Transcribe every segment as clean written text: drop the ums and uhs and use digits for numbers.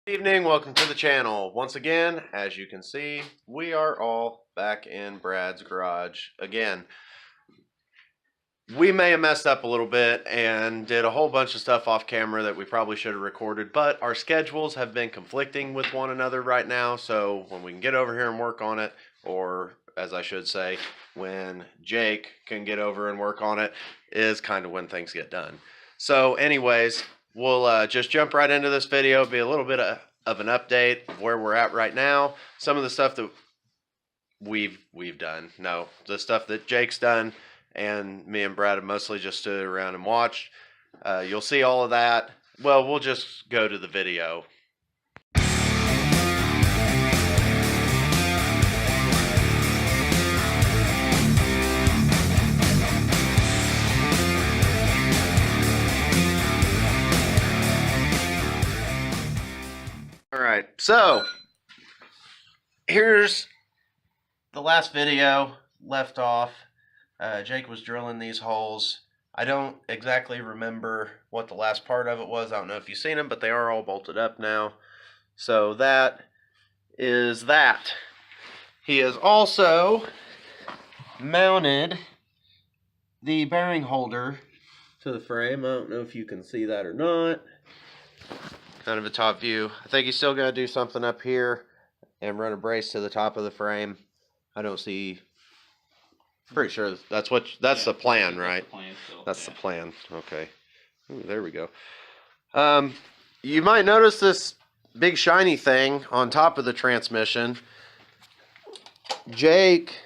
Evening, welcome to the channel. Once again, as you can see, we are all back in Brad's garage again. We may have messed up a little bit and did a whole bunch of stuff off camera that we probably should have recorded, but our schedules have been conflicting with one another right now, so when we can get over here and work on it, or as I should say, when Jake can get over and work on it, is kind of when things get done. So anyways, we'll just jump right into this video. It'll be a little bit of an update of where we're at right now. Some of the stuff that we've done. No, the stuff that Jake's done and me and Brad have mostly just stood around and watched. You'll see all of that. Well, we'll just go to the video. Alright, so here's the last video left off. Jake was drilling these holes. I don't exactly remember what the last part of it was. I don't know if you've seen them, but they are all bolted up now. So that is that. He has also mounted the bearing holder to the frame. I don't know if you can see that or not. Kind of a top view. I think he's still going to do something up here and run a brace to the top of the frame. I don't see. Pretty sure that's the plan, right? That's the plan. Okay. Ooh, there we go. You might notice this big shiny thing on top of the transmission. Jake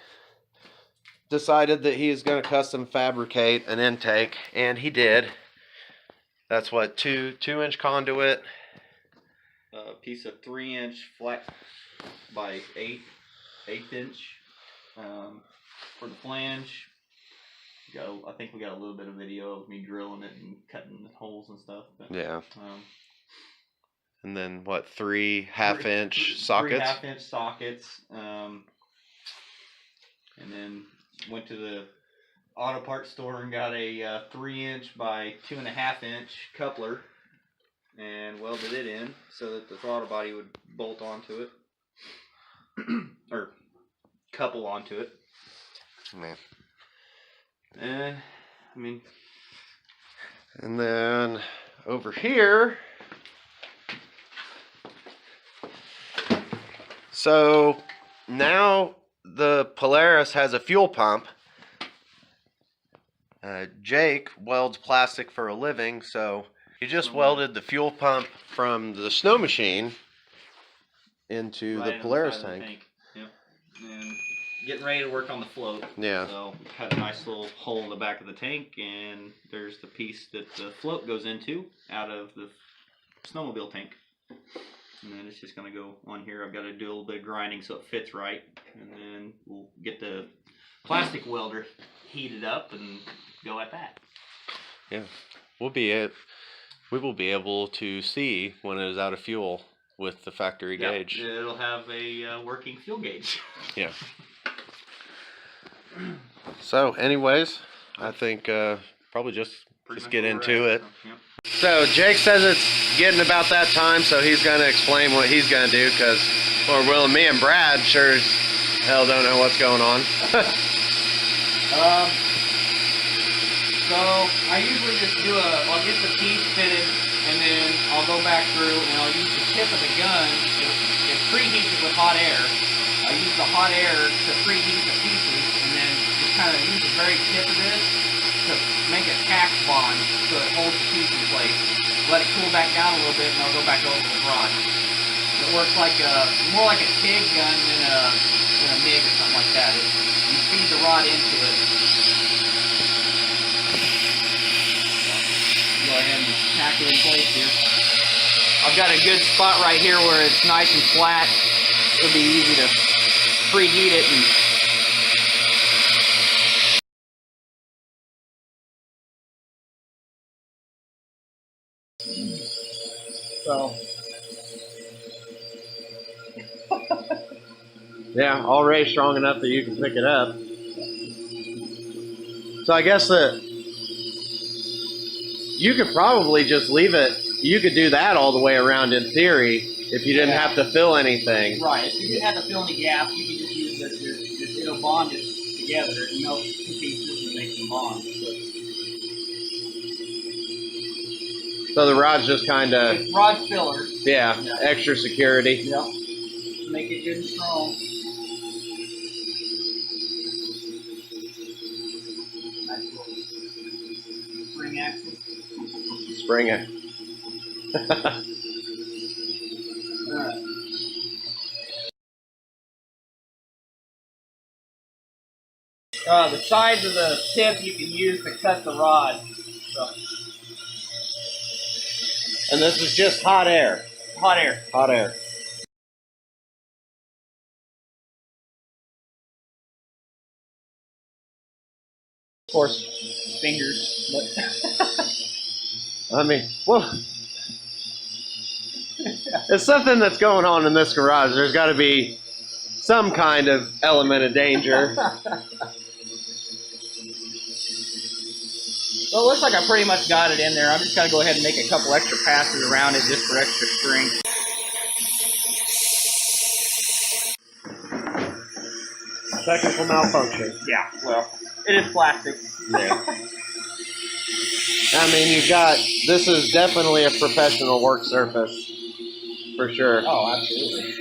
decided that he is going to custom fabricate an intake, and he did. That's what, 2-inch conduit. A piece of 3-inch flat by 8-inch for the flange. I think we got a little bit of video of me drilling it and cutting the holes and stuff. But, yeah. And then what? 3 half-inch sockets. 3 half-inch sockets. And then went to the auto parts store and got a 3-inch by 2.5-inch coupler and welded it in so that the throttle body would bolt onto it or couple onto it. Man. And then over here, so now the Polaris has a fuel pump. Jake welds plastic for a living, so he just welded the fuel pump from the snow machine into the Polaris tank. Yep. And getting ready to work on the float. Yeah. So cut a nice little hole in the back of the tank, and there's the piece that the float goes into out of the snowmobile tank. And then it's just going to go on here. I've got to do a little bit of grinding so it fits right, and then we'll get the plastic welder heated up and go at that. Yeah, we will be able to see when it is out of fuel with the factory gauge. It'll have a working fuel gauge. Yeah. So, anyways, I think probably just get into it. Yep. So Jake says it's getting about that time, so he's going to explain what he's going to do, because Lord willing, me and Brad sure as hell don't know what's going on. So I usually just I'll get the piece fitted, and then I'll go back through and I'll use the tip of the gun. It preheats it with hot air. I use the hot air to preheat the pieces, and then just kind of use the very tip of this to make a tack bond so it holds the piece in place. Let it cool back down a little bit, and I'll go back over the rod. It works like more like a TIG gun than a MIG or something like that. You feed the rod into it. Go ahead and tack it in place here. I've got a good spot right here where it's nice and flat. It'll be easy to preheat it and so. Yeah, already strong enough that you can pick it up. So I guess that you could probably just leave it. You could do that all the way around in theory, if you didn't have to fill anything. Right. If you didn't have to fill any gaps, you could just use this. It'll bond it together. You know, two pieces and make them bond. So the rod's just kind of... It's rod filler. Yeah, extra security. Yep. Make it good and strong. Nice little spring action. Spring it. The sides of the tip you can use to cut the rod. So. And this is just hot air. Hot air. Hot air. Of course, fingers. But I mean, well, it's something that's going on in this garage. There's got to be some kind of element of danger. Well, it looks like I pretty much got it in there. I'm just going to go ahead and make a couple extra passes around it just for extra strength. Technical malfunction. Yeah, well, it is plastic. Yeah. I mean, you've got, this is definitely a professional work surface, for sure. Oh, absolutely.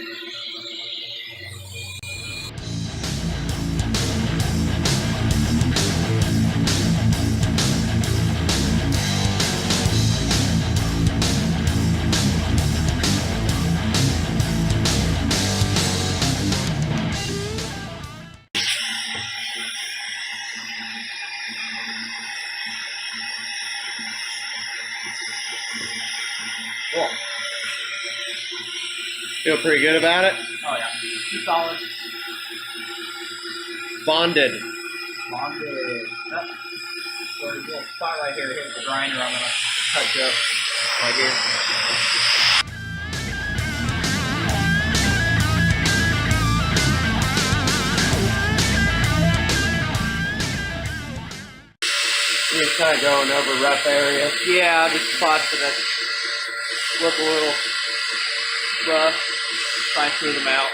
Cool. Feel pretty good about it? Oh, yeah. Too solid. Bonded. Bonded. Yep. So there's a little spot right here. Here's the grinder I'm going to touch up right here. You're just kind of going over rough areas. Yeah, just spots that look a little rough. Try and smooth them out.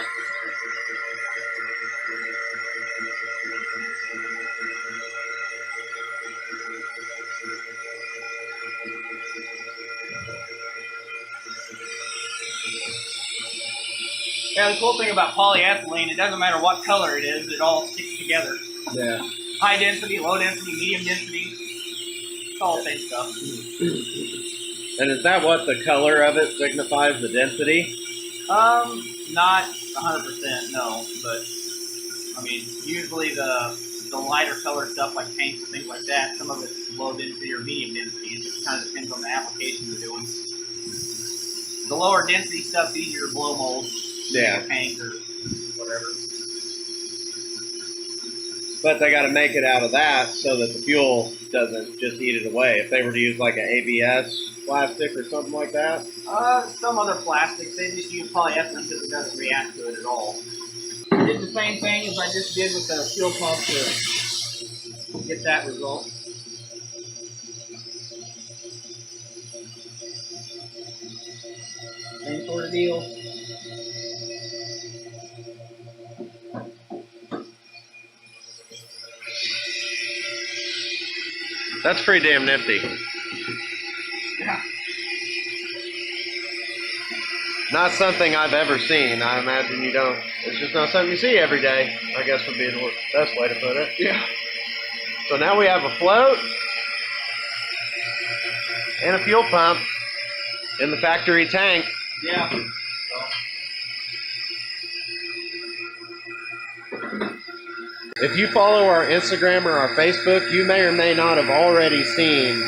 Yeah, the cool thing about polyethylene, it doesn't matter what color it is, it all sticks together. Yeah. High density, low density, medium density. It's all the same stuff. And is that what the color of it signifies, the density? Not 100%, no. But, I mean, usually the lighter colored stuff like paints and things like that, some of it's low density or medium density. It just kind of depends on the application you're doing. The lower density stuff's easier to blow mold. Yeah. Paint or whatever. But they got to make it out of that so that the fuel doesn't just eat it away. If they were to use like an ABS plastic or something like that? Some other plastics, they just use polyethylene because it doesn't react to it at all. I did the same thing as I just did with the fuel pump to get that result. Same sort of deal. That's pretty damn nifty. Yeah. Not something I've ever seen. I imagine you don't. It's just not something you see every day, I guess would be the best way to put it. Yeah. So now we have a float and a fuel pump in the factory tank. Yeah. If you follow our Instagram or our Facebook, you may or may not have already seen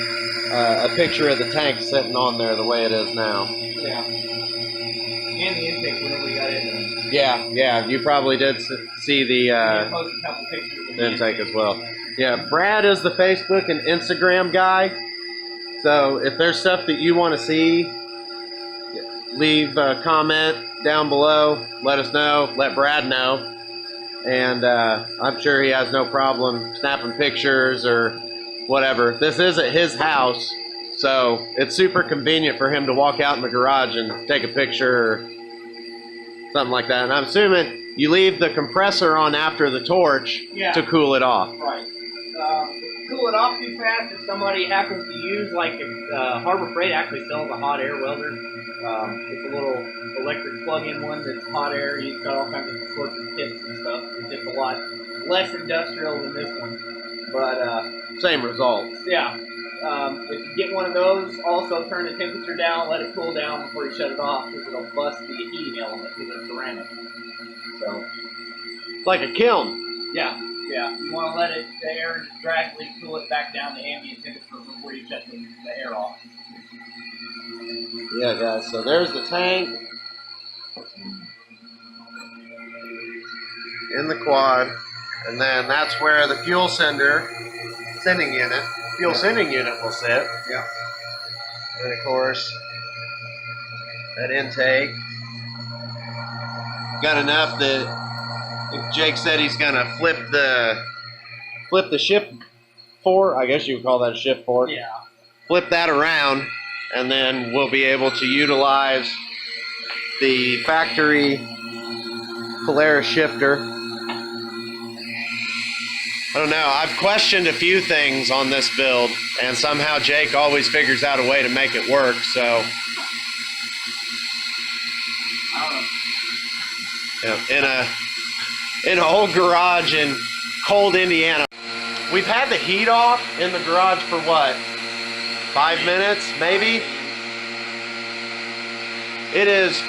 a picture of the tank sitting on there the way it is now. Yeah. And the intake whenever we got in there. Yeah, you probably did see the Post a couple pictures of the intake as well. Yeah, Brad is the Facebook and Instagram guy. So if there's stuff that you want to see, leave a comment down below. Let us know. Let Brad know. And I'm sure he has no problem snapping pictures or whatever. This is at his house, so it's super convenient for him to walk out in the garage and take a picture or something like that. And I'm assuming you leave the compressor on after the torch to cool it off. Right. Cool it off too fast if somebody happens to use, like if Harbor Freight actually sells a hot air welder. It's a little electric plug-in one that's hot air. You've got all kinds of sorts of tips and stuff. It's just a lot less industrial than this one. But same result. Yeah. If you get one of those, also turn the temperature down, let it cool down before you shut it off, because it'll bust the heating element because it's ceramic. So it's like a kiln. Yeah. You want to let it, the air gradually cool it back down to ambient temperature before you shut the air off. Yeah, guys. So there's the tank in the quad, and then that's where the fuel sending unit will sit. Yeah. And of course, that intake. Got enough that Jake said he's gonna flip the shift fork. I guess you would call that a shift fork. Yeah. Flip that around, and then we'll be able to utilize the factory Polaris shifter. I don't know. I've questioned a few things on this build, and somehow Jake always figures out a way to make it work. So, I don't know. yeah, in a old garage in cold Indiana, we've had the heat off in the garage for what? 5 minutes, maybe? It is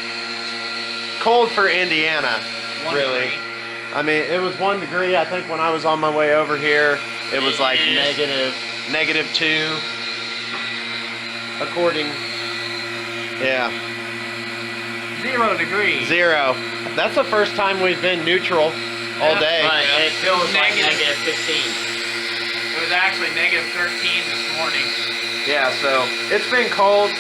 cold for Indiana, really. I mean, it was 1 degree. I think when I was on my way over here, it was like -2. According, yeah. 0 degrees. 0. That's the first time we've been neutral all day. Right, and it feels like -15. It was actually -13 this morning. Yeah, so it's been cold.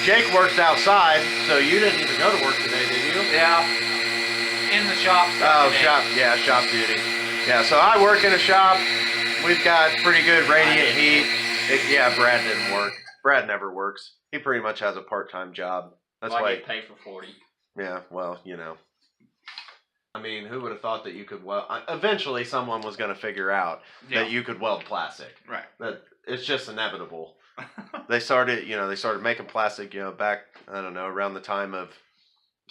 Jake works outside, so you didn't even go to work today, did you? Yeah. In the shop. Oh, today. Shop duty. Yeah, so I work in a shop. We've got pretty good radiant heat. Brad didn't work. Brad never works. He pretty much has a part-time job. That's why I get paid for 40. Yeah, well, you know. I mean, who would have thought that you could weld? Eventually, someone was going to figure out that you could weld plastic. Right. That it's just inevitable. They started making plastic, back, I don't know, around the time of,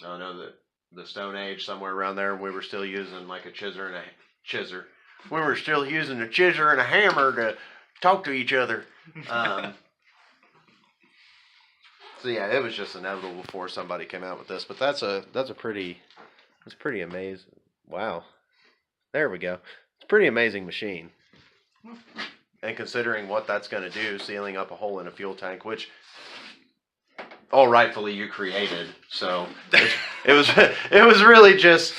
I don't know, the Stone Age, somewhere around there. We were still using like a chisel and a chisel. We were still using a chisel and a hammer to talk to each other. So yeah, it was just inevitable before somebody came out with this. But that's pretty amazing. Wow, there we go. It's a pretty amazing machine. And considering what that's going to do, sealing up a hole in a fuel tank, which all rightfully you created, so it was really just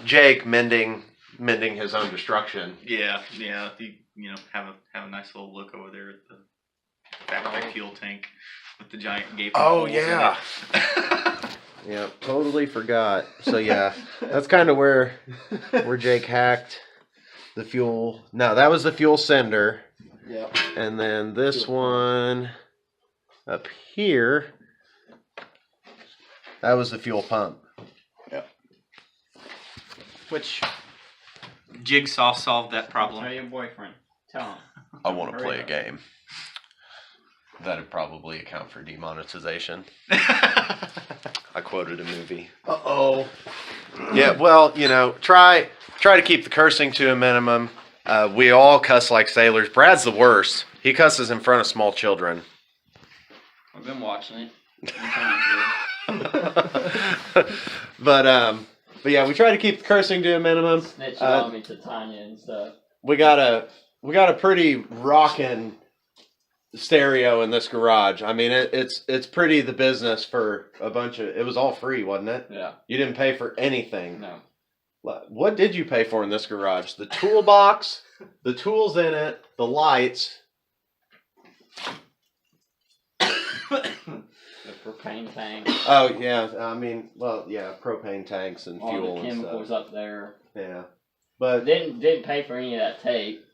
Jake mending his own destruction. Yeah. You know, have a nice little look over there at the factory fuel tank with the giant gaping holes in it. Yeah, totally forgot. So yeah, that's kind of where Jake hacked the fuel. No, that was the fuel sender. Yep. And then this one up here, that was the fuel pump. Yep. Which Jigsaw solved that problem. Tell your boyfriend. Tell him. I want to play a game. That'd probably account for demonetization. I quoted a movie. Uh-oh. Yeah, well, try to keep the cursing to a minimum. We all cuss like sailors. Brad's the worst. He cusses in front of small children. I've been watching it. But yeah, we try to keep the cursing to a minimum. Snitching on me to Tanya and stuff. We got a pretty rockin' stereo in this garage. I mean, it's pretty the business for a bunch of. It was all free, wasn't it? Yeah. You didn't pay for anything. No. What did you pay for in this garage? The toolbox, the tools in it, the lights. The propane tank. Oh yeah, I mean, well, yeah, propane tanks and all fuel the chemicals and stuff. up there. Yeah, but Didn't pay for any of that tape.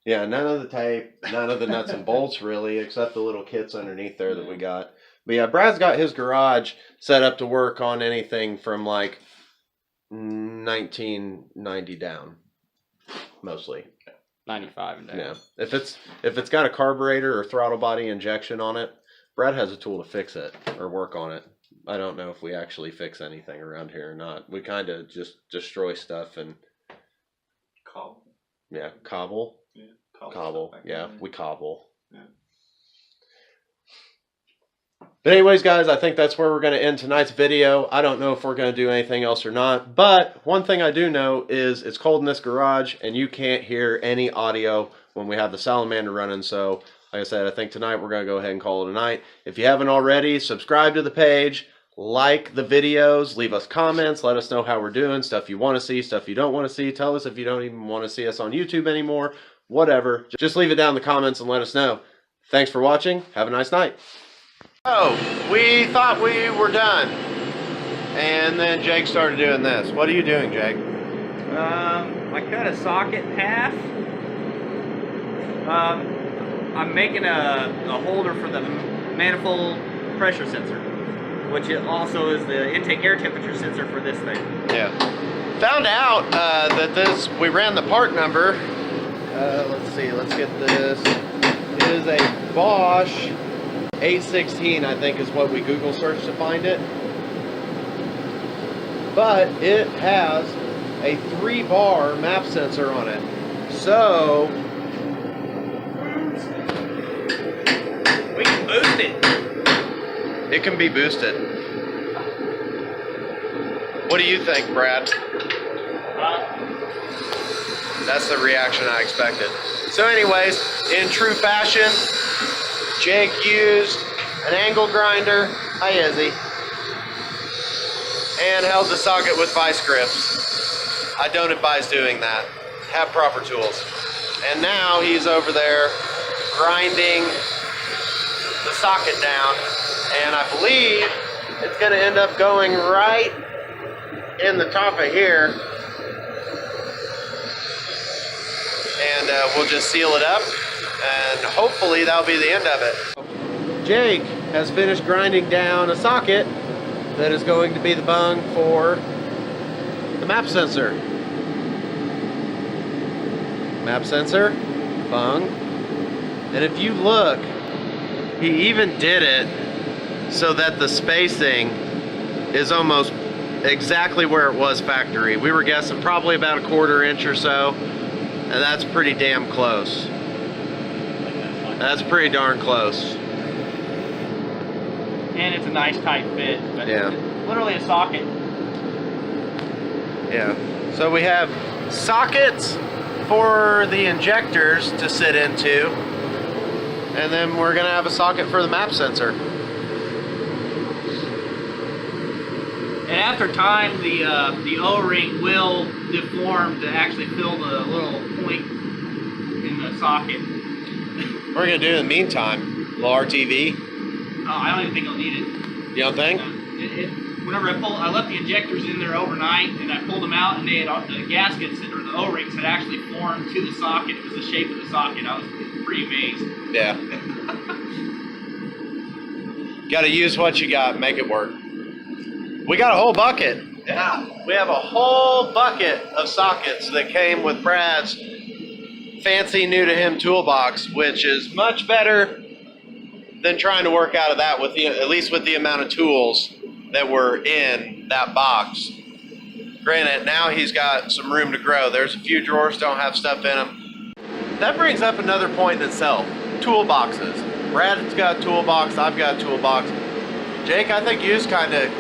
Yeah, none of the tape, none of the nuts and bolts really, except the little kits underneath there that we got. But yeah, Brad's got his garage set up to work on anything from like 1990 down, mostly. 95 and down. Yeah. If it's got a carburetor or throttle body injection on it, Brad has a tool to fix it or work on it. I don't know if we actually fix anything around here or not. We kind of just destroy stuff and Cobble. yeah, cobble. Yeah, Cobble. Yeah, we cobble. Yeah. But anyways, guys, I think that's where we're going to end tonight's video. I don't know if we're going to do anything else or not, but one thing I do know is it's cold in this garage, and you can't hear any audio when we have the salamander running. So, like I said, I think tonight we're going to go ahead and call it a night. If you haven't already, subscribe to the page, like the videos, leave us comments, let us know how we're doing, stuff you want to see, stuff you don't want to see. Tell us if you don't even want to see us on YouTube anymore, whatever. Just leave it down in the comments and let us know. Thanks for watching. Have a nice night. Oh, we thought we were done, and then Jake started doing this. What are you doing, Jake? I cut a socket in half. I'm making a holder for the manifold pressure sensor, which also is the intake air temperature sensor for this thing. Yeah. Found out that this, we ran the part number. Let's see, let's get this. It is a Bosch 816, I think is what we Google searched to find it. But it has a 3-bar map sensor on it. So We can boost it. it can be boosted. What do you think, Brad? That's the reaction I expected. So anyways, in true fashion, Jake used an angle grinder, hi Izzy, and held the socket with vice grips. I don't advise doing that. Have proper tools. And now he's over there grinding the socket down, and I believe it's going to end up going right in the top of here, and we'll just seal it up, and hopefully that'll be the end of it. Jake has finished grinding down a socket that is going to be the bung for the map sensor. Map sensor, bung, and if you look, he even did it so that the spacing is almost exactly where it was factory. We were guessing probably about a 1/4 inch or so, and that's pretty damn close. That's pretty darn close. And it's a nice tight fit. But Yeah. it's literally a socket. Yeah. So we have sockets for the injectors to sit into, and then we're gonna have a socket for the map sensor. And after time, the O-ring will deform to actually fill the little point in the socket. We're gonna do in the meantime, little RTV. I don't even think I'll need it. You don't think? Whenever I left the injectors in there overnight, and I pulled them out, and they had the gaskets or the O-rings had actually formed to the socket. It was the shape of the socket. I was pretty amazed. Yeah. Gotta use what you got, make it work. We got a whole bucket. Yeah. We have a whole bucket of sockets that came with Brad's fancy new to him toolbox, which is much better than trying to work out of that with at least with the amount of tools that were in that box. Granted, now he's got some room to grow. There's a few drawers don't have stuff in them. That brings up another point in itself, toolboxes. Brad's got a toolbox, I've got a toolbox. Jake, I think you just kind of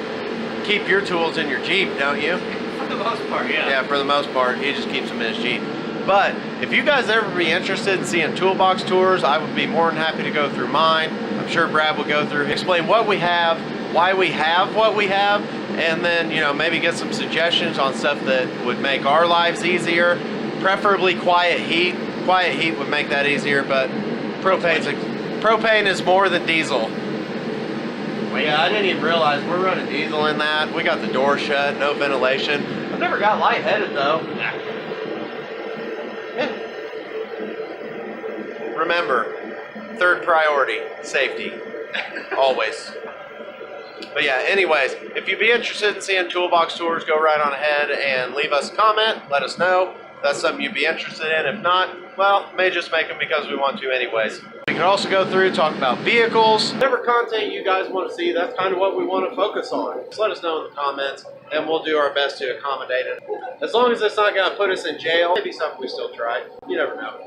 keep your tools in your Jeep, don't you? For the most part, yeah. Yeah, for the most part, he just keeps them in his Jeep. But if you guys ever be interested in seeing toolbox tours, I would be more than happy to go through mine. I'm sure Brad will go through, explain what we have, why we have what we have, and then, you know, maybe get some suggestions on stuff that would make our lives easier. Preferably quiet heat. Quiet heat would make that easier, but propane is more than diesel. Yeah, I didn't even realize we're running diesel in that. We got the door shut, no ventilation. I've never got lightheaded though. Yeah. Remember, third priority, safety. Always. But yeah, anyways, if you'd be interested in seeing toolbox tours, go right on ahead and leave us a comment. Let us know if that's something you'd be interested in. If not, well, may just make them because we want to anyways. We can also go through, talk about vehicles. Whatever content you guys want to see, that's kind of what we want to focus on. Just let us know in the comments, and we'll do our best to accommodate it. As long as it's not going to put us in jail, maybe something we still try. You never know.